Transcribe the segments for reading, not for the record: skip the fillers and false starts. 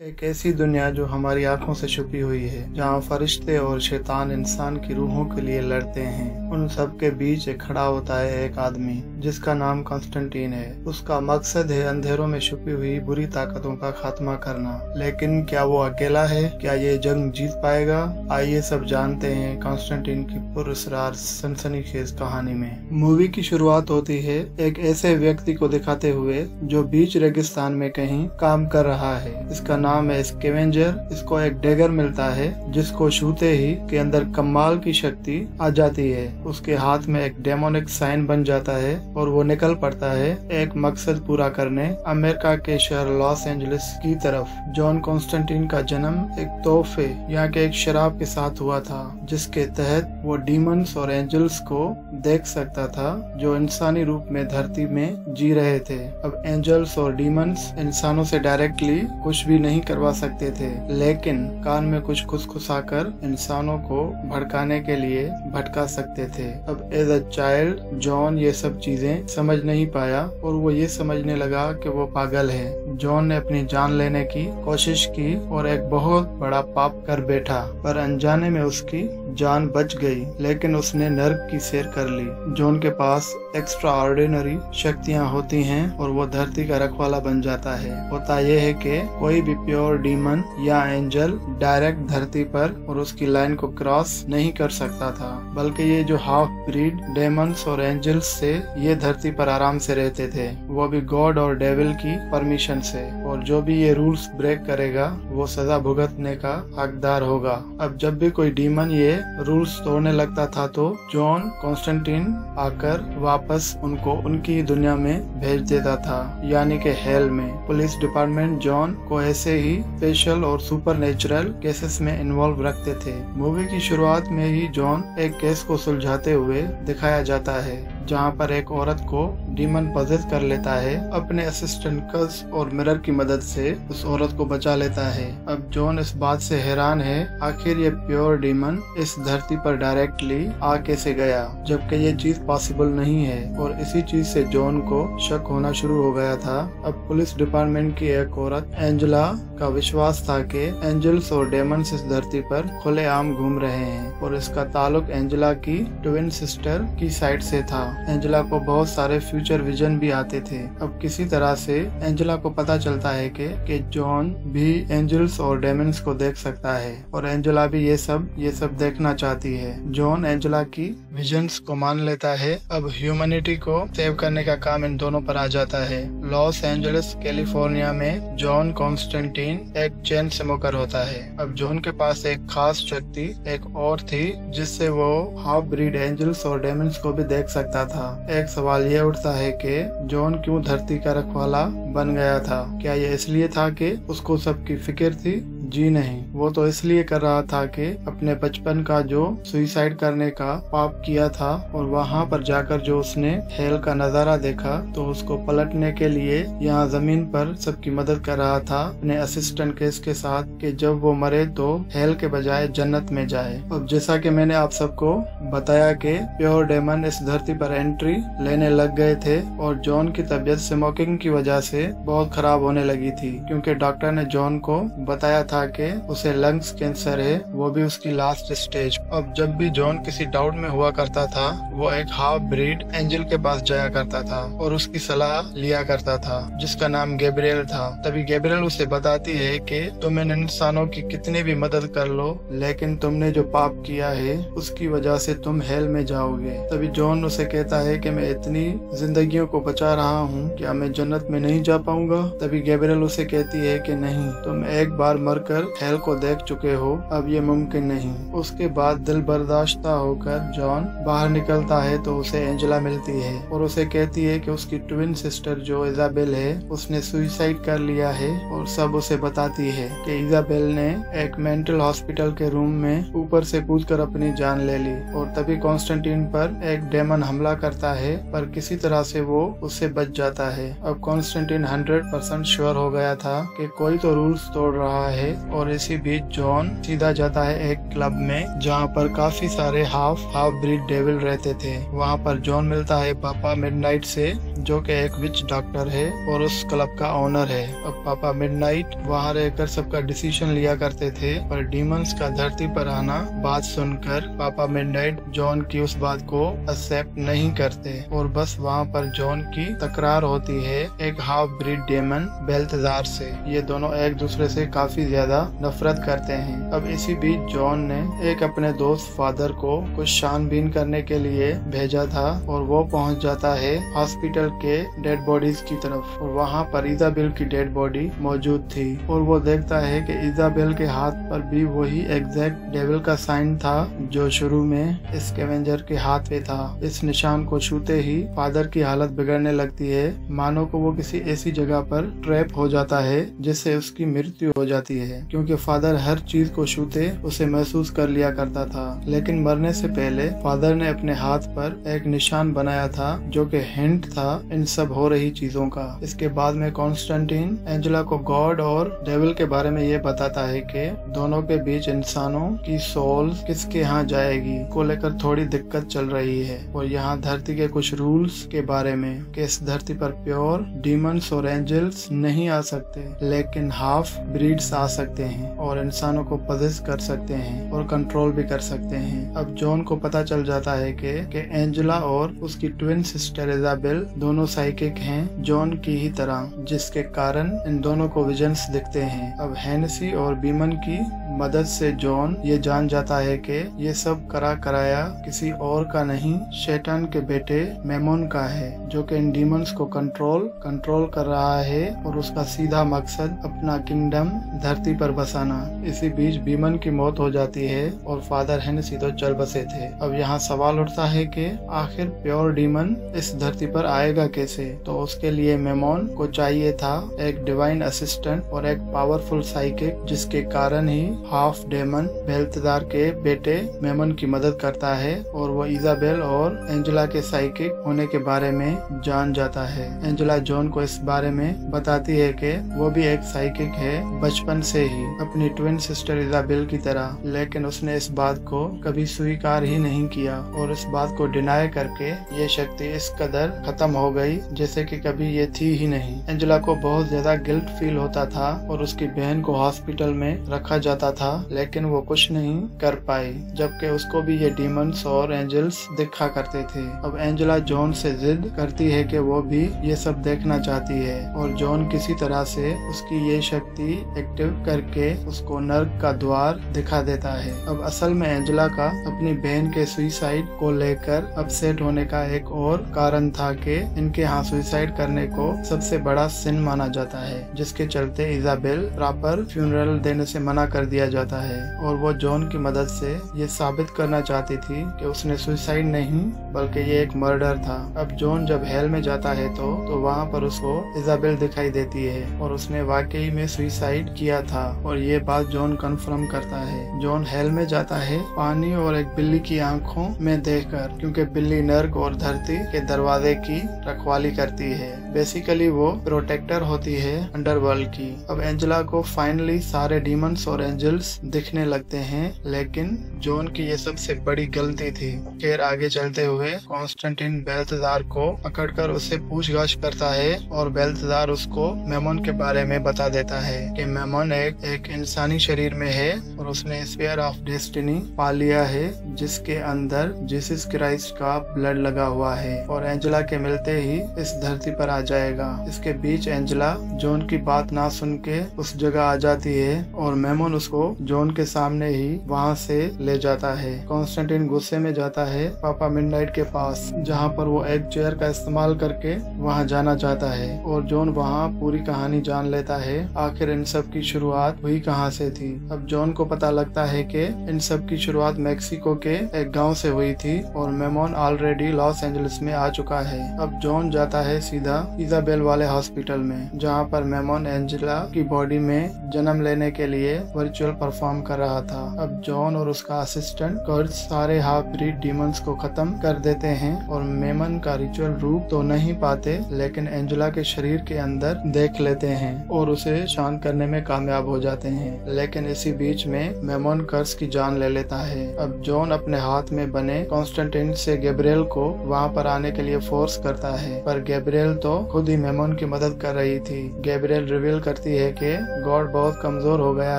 एक ऐसी दुनिया जो हमारी आंखों से छुपी हुई है, जहाँ फरिश्ते और शैतान इंसान की रूहों के लिए लड़ते हैं। उन सब के बीच एक खड़ा होता है एक आदमी जिसका नाम कॉन्स्टेंटीन है। उसका मकसद है अंधेरों में छुपी हुई बुरी ताकतों का खात्मा करना। लेकिन क्या वो अकेला है? क्या ये जंग जीत पाएगा? आइए सब जानते हैं कॉन्स्टेंटीन की पुरअसरार सनसनीखेज कहानी में। मूवी की शुरुआत होती है एक ऐसे व्यक्ति को दिखाते हुए जो बीच रेगिस्तान में कहीं काम कर रहा है। इसका नाम है स्कैवेंजर। इसको एक डैगर मिलता है जिसको छूते ही के अंदर कमाल की शक्ति आ जाती है। उसके हाथ में एक डेमोनिक साइन बन जाता है और वो निकल पड़ता है एक मकसद पूरा करने अमेरिका के शहर लॉस एंजलिस की तरफ। जॉन कॉन्स्टेंटीन का जन्म एक तोहफे यहाँ के एक शराब के साथ हुआ था, जिसके तहत वो डीमंस और एंजल्स को देख सकता था जो इंसानी रूप में धरती में जी रहे थे। अब एंजल्स और डीमंस इंसानों से डायरेक्टली कुछ भी नहीं करवा सकते थे, लेकिन कान में कुछ खुसखुसाकर इंसानों को भड़काने के लिए भटका सकते थे। अब एज अ चाइल्ड जॉन ये सब चीजें समझ नहीं पाया और वो ये समझने लगा कि वो पागल है। जॉन ने अपनी जान लेने की कोशिश की और एक बहुत बड़ा पाप कर बैठा, पर अनजाने में उसकी जान बच गई। लेकिन उसने नर्क की सैर कर ली। जॉन के पास एक्स्ट्रा ऑर्डिनरी शक्तियाँ होती हैं और वो धरती का रखवाला बन जाता है। होता यह है कि कोई भी प्योर डीमन या एंजल डायरेक्ट धरती पर और उसकी लाइन को क्रॉस नहीं कर सकता था, बल्कि ये जो हाफ ब्रीड डेमंस और एंजल्स से ये धरती पर आराम से रहते थे, वो भी गॉड और डेविल की परमिशन से। और जो भी ये रूल्स ब्रेक करेगा वो सजा भुगतने का हकदार होगा। अब जब भी कोई डीमन ये रूल्स तोड़ने लगता था तो जॉन कॉन्स्टेंटीन आकर वापस उनको उनकी दुनिया में भेज देता था, यानी कि हेल में। पुलिस डिपार्टमेंट जॉन को ऐसे ही स्पेशल और सुपर नेचुरल केसेस में इन्वॉल्व रखते थे। मूवी की शुरुआत में ही जॉन एक केस को सुलझाते हुए दिखाया जाता है, जहां पर एक औरत को डीमन पॉजेस कर लेता है। अपने असिस्टेंट कस और मिरर की मदद से उस औरत को बचा लेता है। अब जॉन इस बात से हैरान है, आखिर ये प्योर डीमन इस धरती पर डायरेक्टली आ कैसे गया, जबकि ये चीज पॉसिबल नहीं है। और इसी चीज से जॉन को शक होना शुरू हो गया था। अब पुलिस डिपार्टमेंट की एक औरत एंजेला का विश्वास था कि एंजल्स और डेमंस इस धरती पर खुलेआम घूम रहे हैं और इसका ताल्लुक एंजेला की ट्विन सिस्टर की साइड से था। एंजेला को बहुत सारे फ्यूचर विजन भी आते थे। अब किसी तरह से एंजेला को पता चलता है कि जॉन भी एंजल्स और डेमंस को देख सकता है और एंजेला भी ये सब देखना चाहती है। जॉन एंजेला की विजन्स को मान लेता है। अब ह्यूमैनिटी को सेव करने का काम इन दोनों पर आ जाता है। लॉस एंजलिस कैलिफोर्निया में जॉन कॉन्स्टेंटीन एक चेन स्मोकर होता है। अब जॉन के पास एक खास शक्ति एक और थी, जिससे वो हाफ ब्रीड एंजल्स और डेमंस को भी देख सकता था। एक सवाल ये उठता है कि जॉन क्यों धरती का रखवाला बन गया था? क्या ये इसलिए था कि उसको सबकी फिक्र थी? जी नहीं, वो तो इसलिए कर रहा था कि अपने बचपन का जो सुसाइड करने का पाप किया था और वहाँ पर जाकर जो उसने हेल का नजारा देखा, तो उसको पलटने के लिए यहाँ जमीन पर सबकी मदद कर रहा था अपने असिस्टेंट केस के साथ, कि जब वो मरे तो हेल के बजाय जन्नत में जाए। अब जैसा कि मैंने आप सबको बताया कि प्योर डेमन इस धरती पर एंट्री लेने लग गए थे और जॉन की तबीयत स्मोकिंग की वजह से बहुत खराब होने लगी थी, क्योंकि डॉक्टर ने जॉन को बताया था कि उसे लंग्स कैंसर है, वो भी उसकी लास्ट स्टेज। अब जब भी जॉन किसी डाउट में हुआ करता था, वो एक हाफ ब्रीड एंजल के पास जाया करता था और उसकी सलाह लिया करता था, जिसका नाम गैब्रिएल था। तभी गैब्रिएल उसे बताती है कि तुम इन इंसानों की कितनी भी मदद कर लो, लेकिन तुमने जो पाप किया है उसकी वजह से तुम हेल में जाओगे। तभी जॉन उसे कहता है कि मैं इतनी जिंदगियों को बचा रहा हूँ, क्या मैं जन्नत में नहीं जा पाऊंगा? तभी गैब्रिएल उसे कहती है कि नहीं, तुम एक बार मरकर हेल को देख चुके हो, अब ये मुमकिन नहीं। उसके बाद दिल बर्दाश्ता होकर जॉन बाहर निकलता है तो उसे एंजेला मिलती है और उसे कहती है कि उसकी ट्विन सिस्टर जो इजाबेल है उसने सुसाइड कर लिया है, और सब उसे बताती है कि इजाबेल ने एक मेंटल हॉस्पिटल के रूम में ऊपर से कूदकर अपनी जान ले ली। और तभी कॉन्स्टेंटीन पर एक डेमन हमला करता है, पर किसी तरह से वो उससे बच जाता है। अब कॉन्स्टेंटीन 100% श्योर हो गया था कि कोई तो रूल्स तोड़ रहा है और इसी बीच जॉन सीधा जाता है एक क्लब में जहाँ पर काफी सारे हाफ ब्रीड डेविल रहते थे। वहाँ पर जॉन मिलता है पापा मिडनाइट से, जो कि एक विच डॉक्टर है और उस क्लब का ओनर है। अब पापा मिडनाइट वहाँ रहकर सबका डिसीजन लिया करते थे, पर डीमंस का धरती पर आना बात सुनकर पापा मिडनाइट जॉन की उस बात को एक्सेप्ट नहीं करते और बस वहाँ पर जॉन की तकरार होती है एक हाफ ब्रीड डेमन बेल्तजार से। ये दोनों एक दूसरे से काफी ज्यादा नफरत करते हैं। अब इसी बीच जॉन ने एक अपने दोस्त फादर को कुछ छानबीन करने के लिए भेजा था और वो पहुंच जाता है हॉस्पिटल के डेड बॉडीज की तरफ और वहाँ पर इजाबेल की डेड बॉडी मौजूद थी और वो देखता है कि इजाबेल के हाथ पर भी वही एग्जैक्ट डेविल का साइन था जो शुरू में स्कैवेंजर के हाथ पे था। इस निशान को छूते ही फादर की हालत बिगड़ने लगती है, मानो को वो किसी ऐसी जगह पर ट्रैप हो जाता है जिससे उसकी मृत्यु हो जाती है, क्योंकि फादर हर चीज को छूते उसे महसूस कर लिया करता था। लेकिन मरने से पहले फादर ने अपने हाथ पर एक निशान बनाया था जो कि हिंट था इन सब हो रही चीजों का। इसके बाद में कॉन्स्टेंटीन एंजेला को गॉड और डेविल के बारे में ये बताता है कि दोनों के बीच इंसानों की सोल किसके यहाँ जाएगी को लेकर थोड़ी दिक्कत चल रही है और यहाँ धरती के कुछ रूल्स के बारे में कि इस धरती पर प्योर डीमंस और एंजल्स नहीं आ सकते, लेकिन हाफ ब्रीड्स आ सकते हैं और इंसानों को पजेस कर सकते हैं और कंट्रोल भी कर सकते हैं। अब जॉन को पता चल जाता है कि एंजेला और उसकी ट्विन सिस्टर इजाबेल दोनों साइकिक हैं जॉन की ही तरह, जिसके कारण इन दोनों को विजन्स दिखते हैं। अब हेनेसी और बीमन की मदद से जॉन ये जान जाता है कि ये सब कराया किसी और का नहीं, शैतान के बेटे मेमोन का है, जो कि इन डीमंस को कंट्रोल कर रहा है और उसका सीधा मकसद अपना किंगडम धरती पर बसाना। इसी बीच बीमन की मौत हो जाती है और फादर हेनेसी तो चल बसे थे। अब यहाँ सवाल उठता है कि आखिर प्योर डीमन इस धरती पर आएगा कैसे? तो उसके लिए मेमोन को चाहिए था एक डिवाइन असिस्टेंट और एक पावरफुल साइकिक, जिसके कारण ही हाफ डेमन बेल्तजार के बेटे मेमन की मदद करता है और वो इजाबेल और एंजेला के साइकिक होने के बारे में जान जाता है। एंजेला जॉन को इस बारे में बताती है कि वो भी एक साइकिक है बचपन से ही, अपनी ट्विन सिस्टर इजाबेल की तरह, लेकिन उसने इस बात को कभी स्वीकार ही नहीं किया और इस बात को डिनाई करके ये शक्ति इस कदर खत्म हो गई जैसे कि कभी ये थी ही नहीं। एंजेला को बहुत ज्यादा गिल्ट फील होता था और उसकी बहन को हॉस्पिटल में रखा जाता था, लेकिन वो कुछ नहीं कर पाई, जबकि उसको भी ये डीमंस और एंजल्स दिखा करते थे। अब एंजेला जॉन से जिद करती है कि वो भी ये सब देखना चाहती है और जॉन किसी तरह से उसकी ये शक्ति एक्टिव करके उसको नर्क का द्वार दिखा देता है। अब असल में एंजेला का अपनी बहन के सुसाइड को लेकर अपसेट होने का एक और कारण था कि इनके यहाँ सुसाइड करने को सबसे बड़ा सिन माना जाता है, जिसके चलते इजाबेल प्रॉपर फ्यूनरल देने से मना कर दिया जाता है और वो जॉन की मदद से ये साबित करना चाहती थी कि उसने सुसाइड नहीं बल्कि ये एक मर्डर था। अब जॉन जब हेल में जाता है तो वहाँ पर उसको इजाबेल दिखाई देती है और उसने वाकई में सुसाइड किया था और ये बात जॉन कंफर्म करता है। जॉन हेल में जाता है पानी और एक बिल्ली की आंखों में देखकर, क्योंकि बिल्ली नर्क और धरती के दरवाजे की रखवाली करती है। बेसिकली वो प्रोटेक्टर होती है अंडरवर्ल्ड की। अब एंजेला को फाइनली सारे डीमंस और एंजल्स दिखने लगते हैं, लेकिन जॉन की ये सबसे बड़ी गलती थी। खैर आगे चलते हुए कॉन्स्टेंटीन बेल्तजार को पकड़कर उससे पूछताछ करता है और बेल्तजार उसको मेमोन के बारे में बता देता है कि मेमोन एक इंसानी शरीर में है और उसने स्फीयर ऑफ डेस्टिनी पा लिया है, जिसके अंदर जीसस क्राइस्ट का ब्लड लगा हुआ है और एंजेला के मिलते ही इस धरती पर आ जाएगा। इसके बीच एंजेला जॉन की बात ना सुन के उस जगह आ जाती है और मेमोन उसको जॉन के सामने ही वहाँ से ले जाता है। कॉन्स्टेंटीन गुस्से में जाता है पापा मिडनाइट के पास, जहाँ पर वो एक चेयर का इस्तेमाल करके वहाँ जाना चाहता है और जॉन वहाँ पूरी कहानी जान लेता है आखिर इन सब की शुरुआत हुई कहाँ से थी। अब जॉन को पता लगता है कि इन सब की शुरुआत मेक्सिको के एक गांव से हुई थी और मेमोन ऑलरेडी लॉस एंजलिस में आ चुका है। अब जॉन जाता है सीधा इजाबेल वाले हॉस्पिटल में, जहाँ पर मेमोन एंजेला की बॉडी में जन्म लेने के लिए वर्चुअल परफॉर्म कर रहा था। अब जॉन और उसका असिस्टेंट कर्ट सारे हाफ ब्रीड डीमंस को खत्म कर देते हैं और मेमन का रिचुअल रूप तो नहीं पाते, लेकिन एंजेला के शरीर के अंदर देख लेते हैं और उसे शांत करने में कामयाब हो जाते हैं। लेकिन इसी बीच में मेमोन कर्स की जान ले लेता है। अब जॉन अपने हाथ में बने कॉन्स्टेंटाइन से गैब्रिएल को वहाँ पर आने के लिए फोर्स करता है, पर गैब्रिएल तो खुद ही मेमोन की मदद कर रही थी। गैब्रिएल रिवील करती है कि गॉड बहुत कमजोर हो गया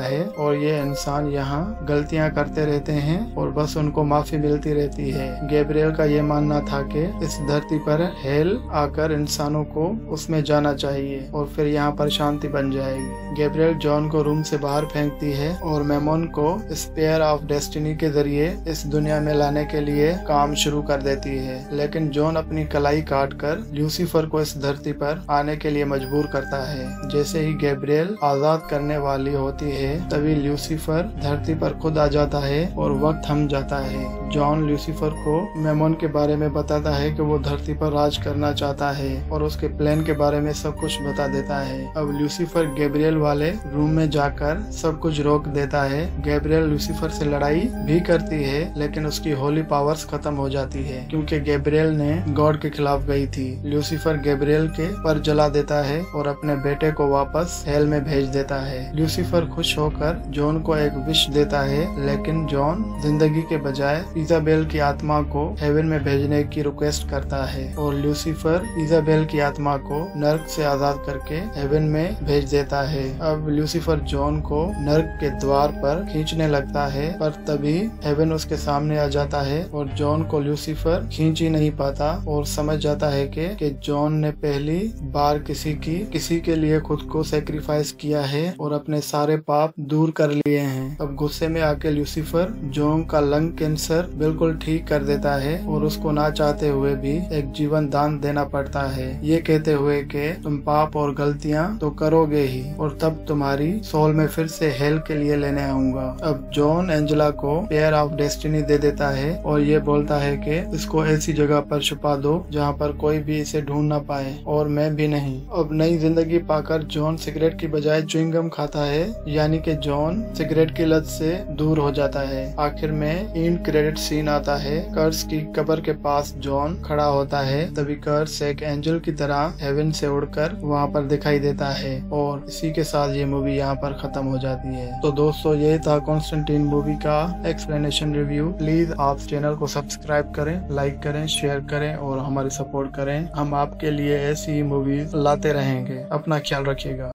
है और ये इंसान यहाँ गलतियाँ करते रहते हैं और बस उनको माफी मिलती रहती है। गैब्रिएल का ये मानना था कि इस धरती पर हेल आकर इंसानों को उसमें जाना चाहिए और फिर यहाँ पर शांति बन जाएगी। गैब्रिएल जॉन को रूम से बाहर फेंकती है और मेमोन को स्पेयर ऑफ डेस्टिनी के जरिए इस दुनिया में लाने के लिए काम शुरू कर देती है। लेकिन जॉन अपनी कलाई काट कर ल्यूसीफर को इस धरती पर आने के लिए मजबूर करता है। जैसे ही गैब्रिएल आजाद करने वाली होती है, तभी ल्यूसीफर धरती पर खुद आ जाता है और वक्त थम जाता है। जॉन ल्यूसीफर को मेमोन के बारे में बताता है कि वो धरती पर राज करना चाहता है और उसके प्लान के बारे में सब कुछ बता देता है। अब ल्यूसीफर गैब्रिएल वाले रूम में जाकर सब कुछ रोक देता है। गैब्रिएल ल्यूसीफर से लड़ाई भी करती है, लेकिन उसकी होली पावर्स खत्म हो जाती है क्योंकि गैब्रिएल ने गॉड के खिलाफ गई थी। ल्यूसीफर गैब्रिएल के पर जला देता है और अपने बेटे को वापस हेल में भेज देता है। ल्यूसीफर खुश होकर जॉन को एक विश देता है, लेकिन जॉन जिंदगी के बजाय इजाबेल की आत्मा को हेवन में भेजने की रिक्वेस्ट करता है और ल्यूसीफर इजाबेल की आत्मा को नर्क से आजाद करके हेवन में भेज देता है। अब ल्यूसीफर जॉन को नर्क के द्वार पर खींचने लगता है, पर तभी हेवन उसके सामने आ जाता है और जॉन को ल्यूसीफर खींच ही नहीं पाता और समझ जाता है कि जॉन ने पहली बार किसी के लिए खुद को सेक्रीफाइस किया है और अपने सारे पाप दूर कर लिए हैं। अब गुस्से में आके ल्यूसीफर जॉन का लंग कैंसर बिल्कुल ठीक कर देता है और उसको ना चाहते हुए भी एक जीवन दान देना पड़ता है, ये कहते हुए कि तुम पाप और गलतियां तो करोगे ही और तब तुम्हारी सोल में फिर से हेल के लिए लेने आऊंगा। अब जॉन एंजेला को पेयर ऑफ डेस्टिनी दे देता है और ये बोलता है कि इसको ऐसी जगह पर छुपा दो जहाँ पर कोई भी इसे ढूंढ ना पाए और मैं भी नहीं। अब नई जिंदगी पाकर जॉन सिगरेट की बजाय च्युइंगम खाता है, यानी कि जॉन सिगरेट की लत से दूर हो जाता है। आखिर में एंड क्रेडिट सीन आता है। कर्स की कब्र के पास जॉन खड़ा होता है, तभी कर्स एक एंजल की तरह हेवन से उड़कर वहाँ पर दिखाई देता है और इसी के साथ ये मूवी यहाँ पर खत्म हो जाती है। तो दोस्तों, ये था कॉन्स्टेंटाइन मूवी का एक्सप्लेनेशन रिव्यू। प्लीज आप चैनल को सब्सक्राइब करें, लाइक करें, शेयर करें और हमारी सपोर्ट करें। हम आपके लिए ऐसी मूवीज लाते रहेंगे। अपना ख्याल रखिएगा।